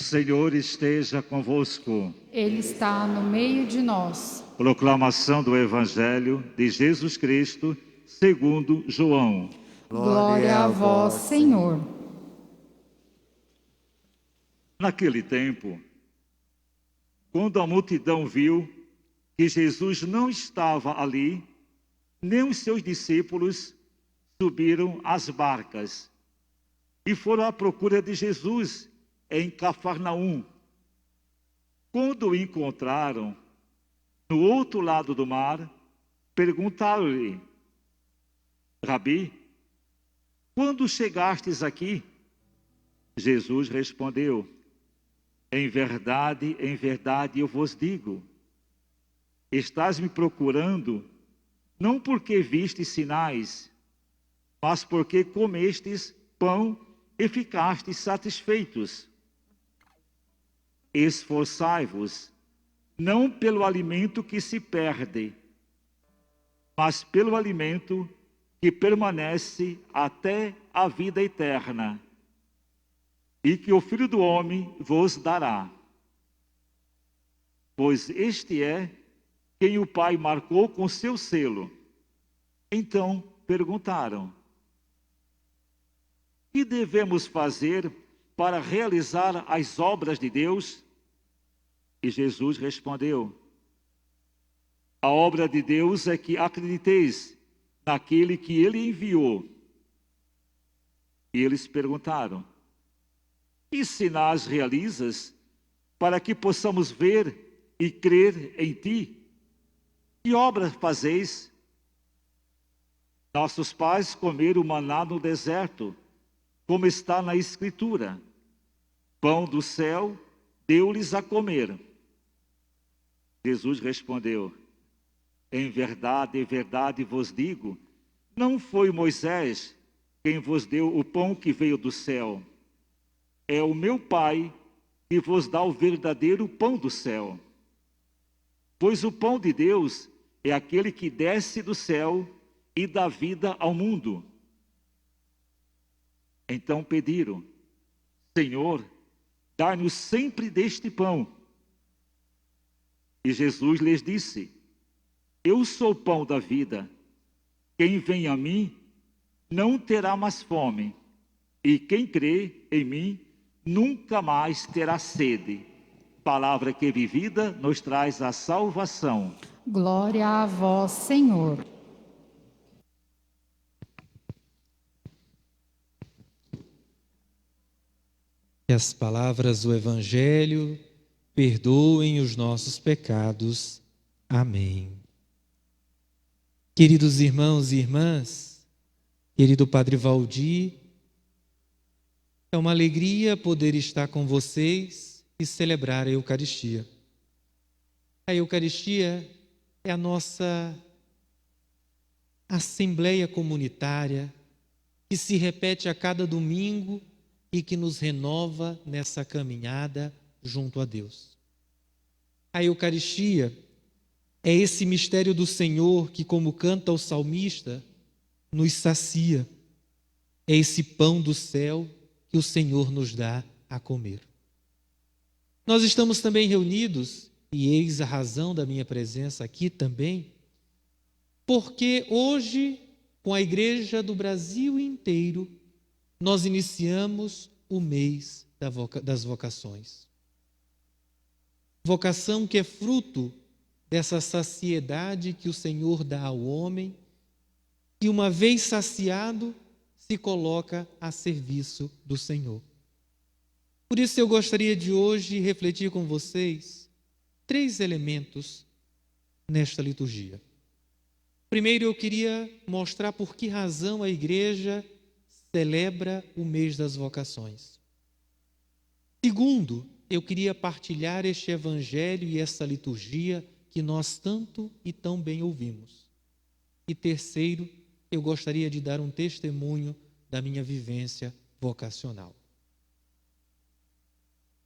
Senhor esteja convosco. Ele está no meio de nós. Proclamação do Evangelho de Jesus Cristo, segundo João. Glória a vós, Senhor. Naquele tempo, quando a multidão viu que Jesus não estava ali, nem os seus discípulos subiram às barcas e foram à procura de Jesus em Cafarnaum. Quando o encontraram no outro lado do mar, perguntaram-lhe: Rabi, quando chegastes aqui? Jesus respondeu: em verdade, eu vos digo, estás me procurando, não porque vistes sinais, mas porque comestes pão e ficastes satisfeitos. Esforçai-vos, não pelo alimento que se perde, mas pelo alimento que permanece até a vida eterna, e que o Filho do Homem vos dará. Pois este é quem o Pai marcou com seu selo. Então perguntaram: que devemos fazer para realizar as obras de Deus? E Jesus respondeu: a obra de Deus é que acrediteis naquele que ele enviou. E eles perguntaram: que sinais realizas para que possamos ver e crer em ti? Que obras fazeis? Nossos pais comeram maná no deserto, como está na Escritura. Pão do céu deu-lhes a comer. Jesus respondeu: em verdade vos digo, não foi Moisés quem vos deu o pão que veio do céu. É o meu Pai que vos dá o verdadeiro pão do céu. Pois o pão de Deus é aquele que desce do céu e dá vida ao mundo. Então pediram: Senhor, dá-nos sempre deste pão. E Jesus lhes disse: eu sou o pão da vida. Quem vem a mim não terá mais fome, e quem crê em mim nunca mais terá sede. Palavra que vivida nos traz a salvação. Glória a vós, Senhor. Que as palavras do Evangelho perdoem os nossos pecados. Amém. Queridos irmãos e irmãs, querido Padre Valdir, é uma alegria poder estar com vocês e celebrar a Eucaristia. A Eucaristia é a nossa assembleia comunitária que se repete a cada domingo e que nos renova nessa caminhada junto a Deus. A Eucaristia é esse mistério do Senhor que, como canta o salmista, nos sacia. É esse pão do céu que o Senhor nos dá a comer. Nós estamos também reunidos, e eis a razão da minha presença aqui também, porque hoje, com a Igreja do Brasil inteiro, nós iniciamos o mês das vocações. Vocação que é fruto dessa saciedade que o Senhor dá ao homem, que uma vez saciado, se coloca a serviço do Senhor. Por isso eu gostaria de hoje refletir com vocês 3 elementos nesta liturgia. Primeiro, eu queria mostrar por que razão a Igreja celebra o mês das vocações. Segundo, eu queria partilhar este Evangelho e essa liturgia que nós tanto e tão bem ouvimos. E terceiro, eu gostaria de dar um testemunho da minha vivência vocacional.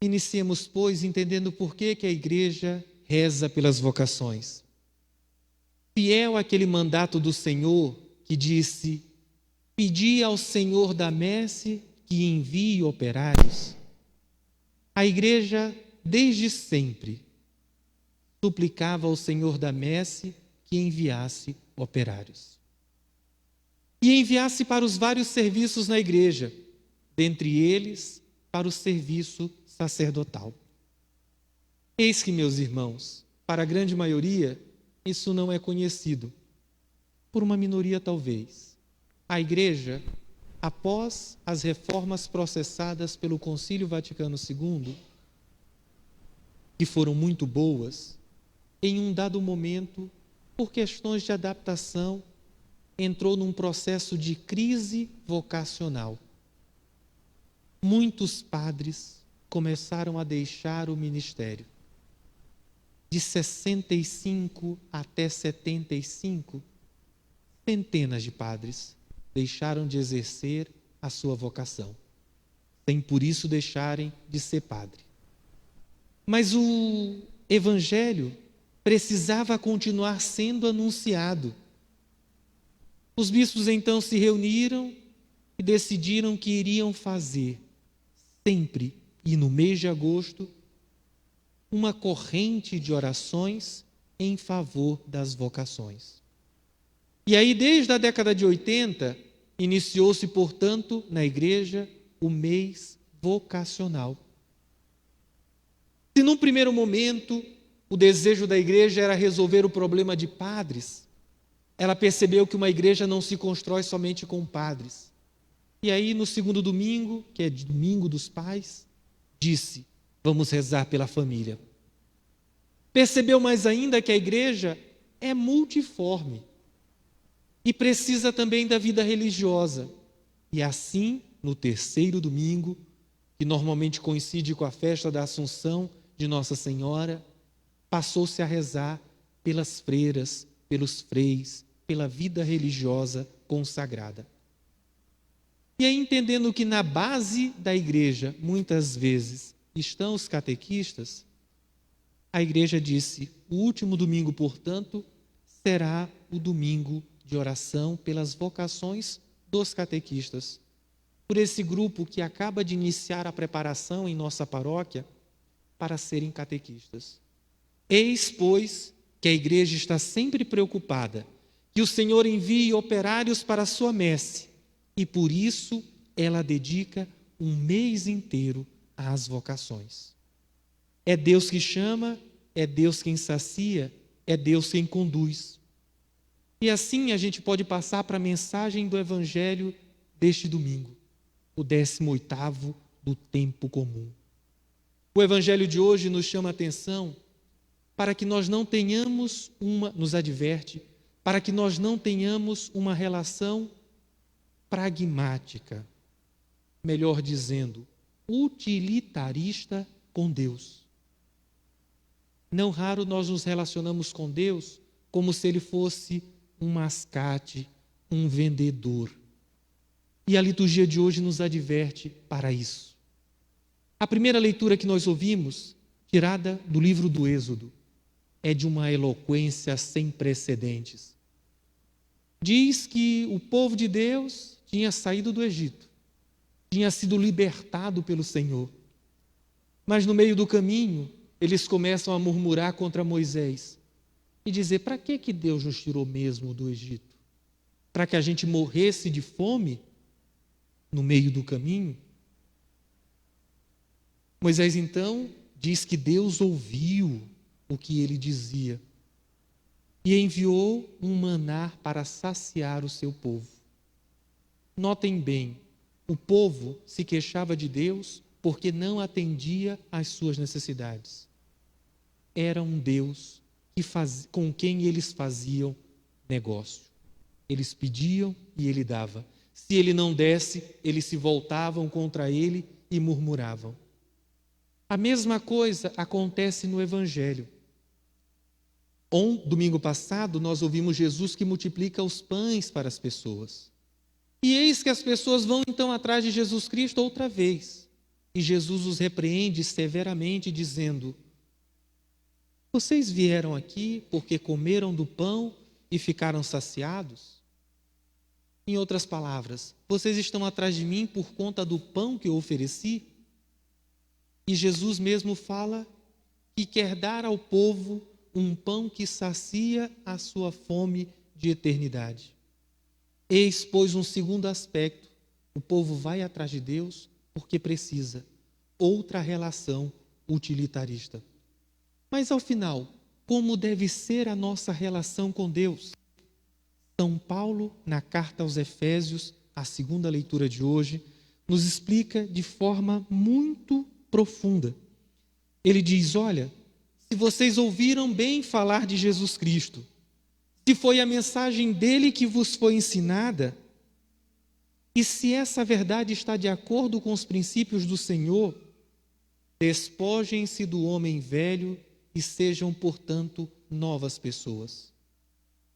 Iniciemos, pois, entendendo por que a Igreja reza pelas vocações. Fiel àquele mandato do Senhor que disse: pedi ao Senhor da messe que envie operários. A igreja, desde sempre, suplicava ao Senhor da messe que enviasse operários. E enviasse para os vários serviços na igreja, dentre eles, para o serviço sacerdotal. Eis que, meus irmãos, para a grande maioria, isso não é conhecido. Por uma minoria, talvez. A igreja, após as reformas processadas pelo Concílio Vaticano II, que foram muito boas, em um dado momento, por questões de adaptação, entrou num processo de crise vocacional. Muitos padres começaram a deixar o ministério. De 65 até 75, centenas de padres deixaram de exercer a sua vocação, sem por isso deixarem de ser padre. Mas o Evangelho precisava continuar sendo anunciado. Os bispos então se reuniram e decidiram que iriam fazer, sempre e no mês de agosto, uma corrente de orações em favor das vocações. E aí, desde a década de 80, iniciou-se, portanto, na igreja, o mês vocacional. Se num primeiro momento o desejo da igreja era resolver o problema de padres, ela percebeu que uma igreja não se constrói somente com padres. E aí, no segundo domingo, que é domingo dos pais, disse: vamos rezar pela família. Percebeu mais ainda que a igreja é multiforme e precisa também da vida religiosa. E assim, no terceiro domingo, que normalmente coincide com a festa da Assunção de Nossa Senhora, passou-se a rezar pelas freiras, pelos freis, pela vida religiosa consagrada. E aí, entendendo que na base da igreja, muitas vezes, estão os catequistas, a igreja disse: o último domingo, portanto, será o domingo de oração pelas vocações dos catequistas, por esse grupo que acaba de iniciar a preparação em nossa paróquia para serem catequistas. Eis, pois, que a igreja está sempre preocupada que o Senhor envie operários para a sua messe, e por isso ela dedica um mês inteiro às vocações. É Deus que chama, é Deus quem sacia, é Deus quem conduz. E assim a gente pode passar para a mensagem do Evangelho deste domingo, o 18º do tempo comum. O Evangelho de hoje nos chama a atenção para que nós não tenhamos nos adverte, para que nós não tenhamos uma relação pragmática, melhor dizendo, utilitarista com Deus. Não raro nós nos relacionamos com Deus como se Ele fosse um mascate, um vendedor. E a liturgia de hoje nos adverte para isso. A primeira leitura que nós ouvimos, tirada do livro do Êxodo, é de uma eloquência sem precedentes. Diz que o povo de Deus tinha saído do Egito, tinha sido libertado pelo Senhor. Mas no meio do caminho, eles começam a murmurar contra Moisés e dizer: para que Deus nos tirou mesmo do Egito? Para que a gente morresse de fome no meio do caminho? Moisés então diz que Deus ouviu o que ele dizia e enviou um maná para saciar o seu povo. Notem bem, o povo se queixava de Deus porque não atendia às suas necessidades. Era um Deus com quem eles faziam negócio. Eles pediam e ele dava. Se ele não desse, eles se voltavam contra ele e murmuravam. A mesma coisa acontece no Evangelho. Domingo passado, nós ouvimos Jesus que multiplica os pães para as pessoas. E eis que as pessoas vão então atrás de Jesus Cristo outra vez. E Jesus os repreende severamente, dizendo: vocês vieram aqui porque comeram do pão e ficaram saciados? Em outras palavras, vocês estão atrás de mim por conta do pão que eu ofereci? E Jesus mesmo fala que quer dar ao povo um pão que sacia a sua fome de eternidade. Eis, pois, um segundo aspecto. O povo vai atrás de Deus porque precisa. Outra relação utilitarista. Mas, ao final, como deve ser a nossa relação com Deus? São Paulo, na carta aos Efésios, a segunda leitura de hoje, nos explica de forma muito profunda. Ele diz, olha, se vocês ouviram bem falar de Jesus Cristo, se foi a mensagem dele que vos foi ensinada, e se essa verdade está de acordo com os princípios do Senhor, despojem-se do homem velho e sejam, portanto, novas pessoas.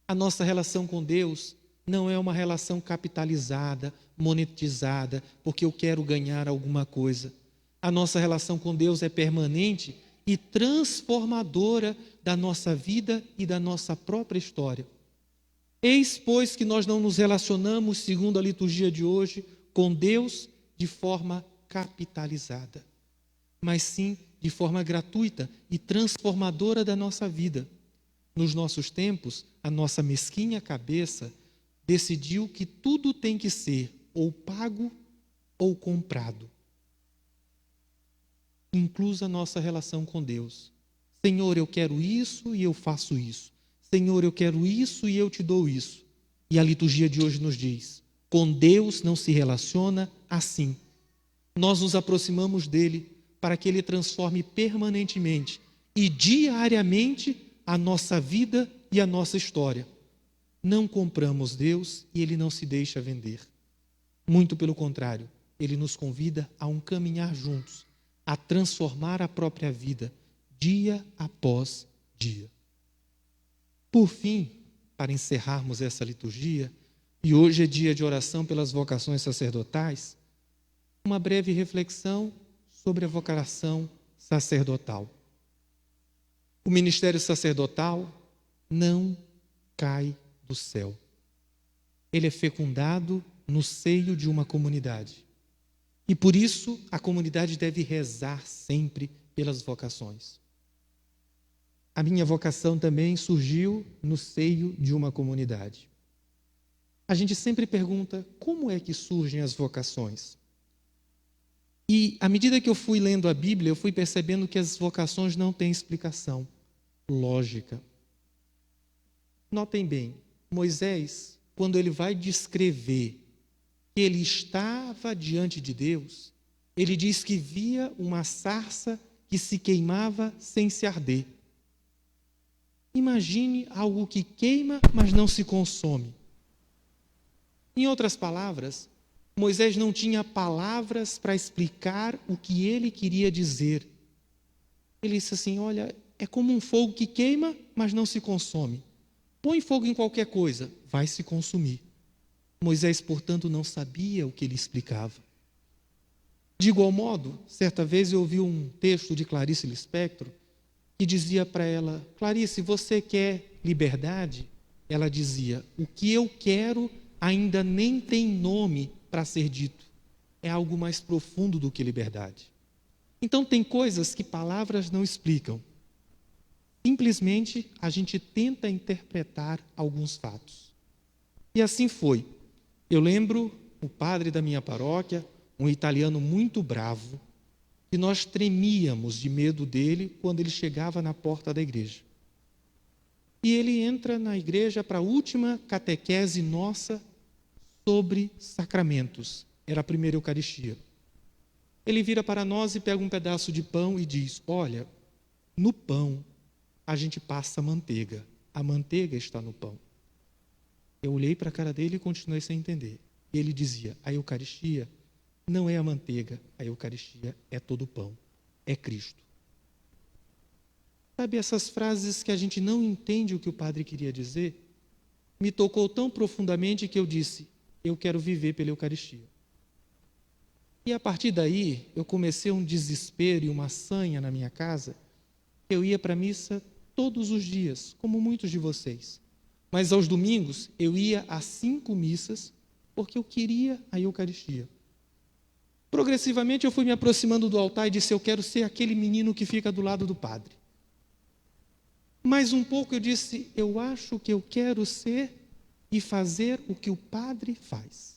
A nossa relação com Deus não é uma relação capitalizada, monetizada, porque eu quero ganhar alguma coisa. A nossa relação com Deus é permanente e transformadora da nossa vida e da nossa própria história. Eis, pois, que nós não nos relacionamos, segundo a liturgia de hoje, com Deus de forma capitalizada, mas sim de forma gratuita e transformadora da nossa vida. Nos nossos tempos, a nossa mesquinha cabeça decidiu que tudo tem que ser ou pago ou comprado. Inclusa a nossa relação com Deus. Senhor, eu quero isso e eu faço isso. Senhor, eu quero isso e eu te dou isso. E a liturgia de hoje nos diz, com Deus não se relaciona assim. Nós nos aproximamos dele para que ele transforme permanentemente e diariamente a nossa vida e a nossa história. Não compramos Deus e ele não se deixa vender. Muito pelo contrário, ele nos convida a um caminhar juntos, a transformar a própria vida, dia após dia. Por fim, para encerrarmos essa liturgia, e hoje é dia de oração pelas vocações sacerdotais, uma breve reflexão sobre a vocação sacerdotal. O ministério sacerdotal não cai do céu. Ele é fecundado no seio de uma comunidade. E por isso a comunidade deve rezar sempre pelas vocações. A minha vocação também surgiu no seio de uma comunidade. A gente sempre pergunta como é que surgem as vocações. E à medida que eu fui lendo a Bíblia, eu fui percebendo que as vocações não têm explicação lógica. Notem bem, Moisés, quando ele vai descrever que ele estava diante de Deus, ele diz que via uma sarça que se queimava sem se arder. Imagine algo que queima, mas não se consome. Em outras palavras, Moisés não tinha palavras para explicar o que ele queria dizer. Ele disse assim, olha, é como um fogo que queima, mas não se consome. Põe fogo em qualquer coisa, vai se consumir. Moisés, portanto, não sabia o que ele explicava. De igual modo, certa vez eu ouvi um texto de Clarice Lispector que dizia para ela, Clarice, você quer liberdade? Ela dizia, o que eu quero ainda nem tem nome para ser dito. É algo mais profundo do que liberdade. Então tem coisas que palavras não explicam. Simplesmente a gente tenta interpretar alguns fatos. E assim foi. Eu lembro o padre da minha paróquia, um italiano muito bravo, que nós tremíamos de medo dele quando ele chegava na porta da igreja. E ele entra na igreja para a última catequese nossa sobre sacramentos. Era a primeira Eucaristia. Ele vira para nós e pega um pedaço de pão e diz, olha, no pão a gente passa manteiga. A manteiga está no pão. Eu olhei para a cara dele e continuei sem entender. E ele dizia, a Eucaristia não é a manteiga, a Eucaristia é todo o pão, é Cristo. Sabe essas frases que a gente não entende o que o padre queria dizer? Me tocou tão profundamente que eu disse, eu quero viver pela Eucaristia. E a partir daí, eu comecei um desespero e uma sanha na minha casa. Eu ia para a missa todos os dias, como muitos de vocês. Mas aos domingos, eu ia a 5 missas, porque eu queria a Eucaristia. Progressivamente eu fui me aproximando do altar e disse: eu quero ser aquele menino que fica do lado do padre. Mais um pouco eu disse: eu acho que eu quero ser e fazer o que o padre faz.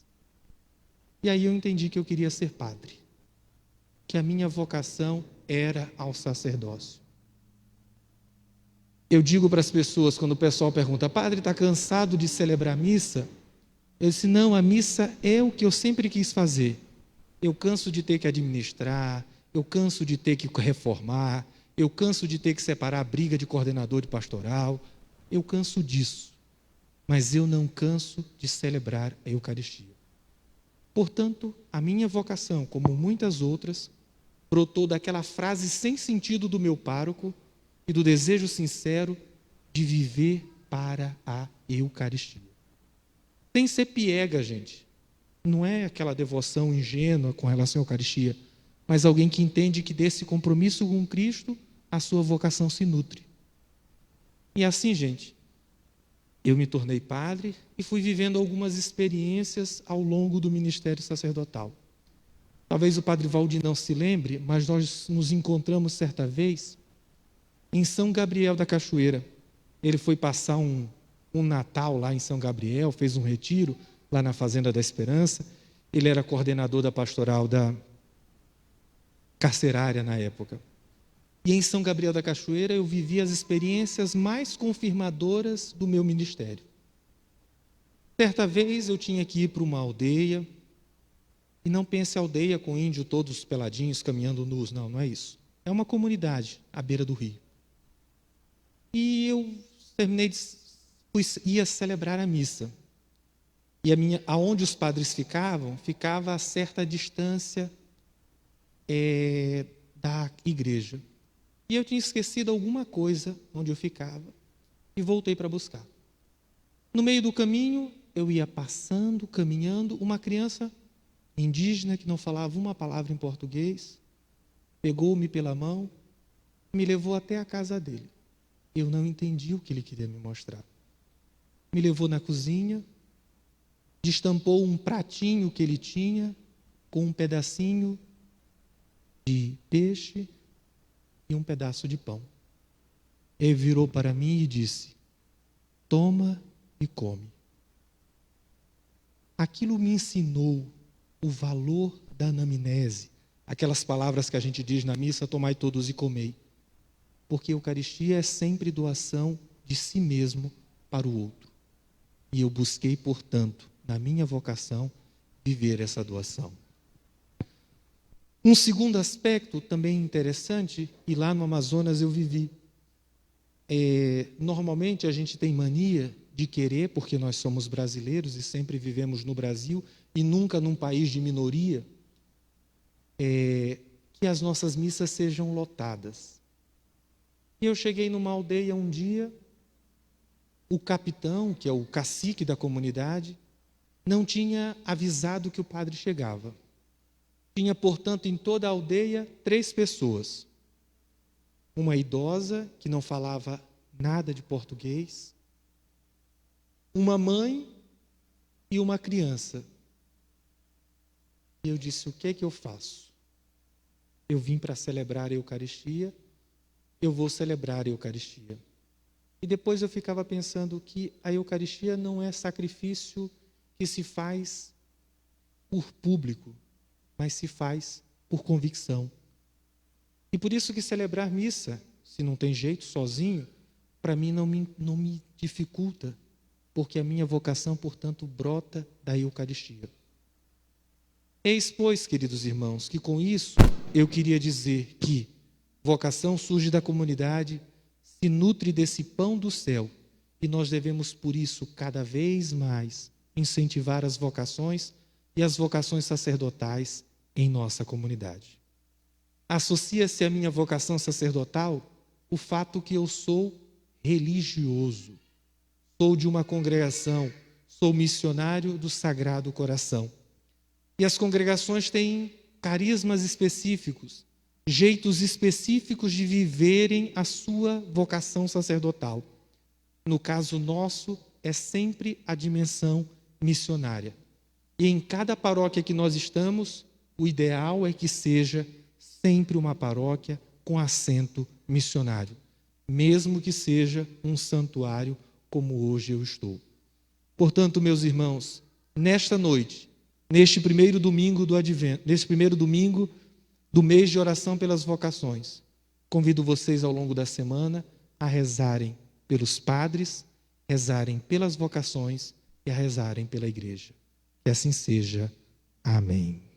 E aí eu entendi que eu queria ser padre, que a minha vocação era ao sacerdócio. Eu digo para as pessoas, quando o pessoal pergunta: padre, está cansado de celebrar a missa? Eu disse: não, a missa é o que eu sempre quis fazer. Eu canso de ter que administrar, eu canso de ter que reformar, eu canso de ter que separar a briga de coordenador de pastoral, eu canso disso, mas eu não canso de celebrar a Eucaristia. Portanto, a minha vocação, como muitas outras, brotou daquela frase sem sentido do meu pároco e do desejo sincero de viver para a Eucaristia. Sem ser piega, gente. Não é aquela devoção ingênua com relação à Eucaristia, mas alguém que entende que desse compromisso com Cristo, a sua vocação se nutre. E assim, gente, eu me tornei padre e fui vivendo algumas experiências ao longo do ministério sacerdotal. Talvez o padre Valdir não se lembre, mas nós nos encontramos certa vez em São Gabriel da Cachoeira. Ele foi passar um Natal lá em São Gabriel, fez um retiro lá na Fazenda da Esperança. Ele era coordenador da pastoral da carcerária na época. E em São Gabriel da Cachoeira eu vivi as experiências mais confirmadoras do meu ministério. Certa vez eu tinha que ir para uma aldeia, e não pense aldeia com índio todos peladinhos, caminhando nus, não, não é isso. É uma comunidade à beira do rio. E eu ia celebrar a missa. E aonde os padres ficava a certa distância da igreja. E eu tinha esquecido alguma coisa onde eu ficava e voltei para buscar. No meio do caminho, eu ia passando, caminhando, uma criança indígena que não falava uma palavra em português, pegou-me pela mão, me levou até a casa dele. Eu não entendi o que ele queria me mostrar. Me levou na cozinha, destampou um pratinho que ele tinha com um pedacinho de peixe e um pedaço de pão. Ele virou para mim e disse: toma e come. Aquilo me ensinou o valor da anamnese, aquelas palavras que a gente diz na missa: tomai todos e comei. Porque a Eucaristia é sempre doação de si mesmo para o outro. E eu busquei, portanto, na minha vocação, viver essa doação. Um segundo aspecto também interessante, e lá no Amazonas eu vivi. Normalmente a gente tem mania de querer, porque nós somos brasileiros e sempre vivemos no Brasil e nunca num país de minoria, que as nossas missas sejam lotadas. E eu cheguei numa aldeia um dia, o capitão, que é o cacique da comunidade, não tinha avisado que o padre chegava. Tinha, portanto, em toda a aldeia 3 pessoas. Uma idosa, que não falava nada de português, uma mãe e uma criança. E eu disse: o que é que eu faço? Eu vim para celebrar a Eucaristia, eu vou celebrar a Eucaristia. E depois eu ficava pensando que a Eucaristia não é sacrifício que se faz por público, mas se faz por convicção. E por isso que celebrar missa, se não tem jeito, sozinho, para mim não me dificulta, porque a minha vocação, portanto, brota da Eucaristia. Eis, pois, queridos irmãos, que com isso eu queria dizer que vocação surge da comunidade, se nutre desse pão do céu, e nós devemos, por isso, cada vez mais incentivar as vocações e as vocações sacerdotais em nossa comunidade. Associa-se à minha vocação sacerdotal o fato que eu sou religioso, sou de uma congregação, sou missionário do Sagrado Coração. E as congregações têm carismas específicos, jeitos específicos de viverem a sua vocação sacerdotal. No caso nosso, é sempre a dimensão missionária. E em cada paróquia que nós estamos, o ideal é que seja sempre uma paróquia com assento missionário, mesmo que seja um santuário como hoje eu estou. Portanto, meus irmãos, nesta noite, neste primeiro domingo do Advento, neste primeiro domingo do mês de oração pelas vocações, convido vocês ao longo da semana a rezarem pelos padres, rezarem pelas vocações e a rezarem pela igreja. Que assim seja. Amém.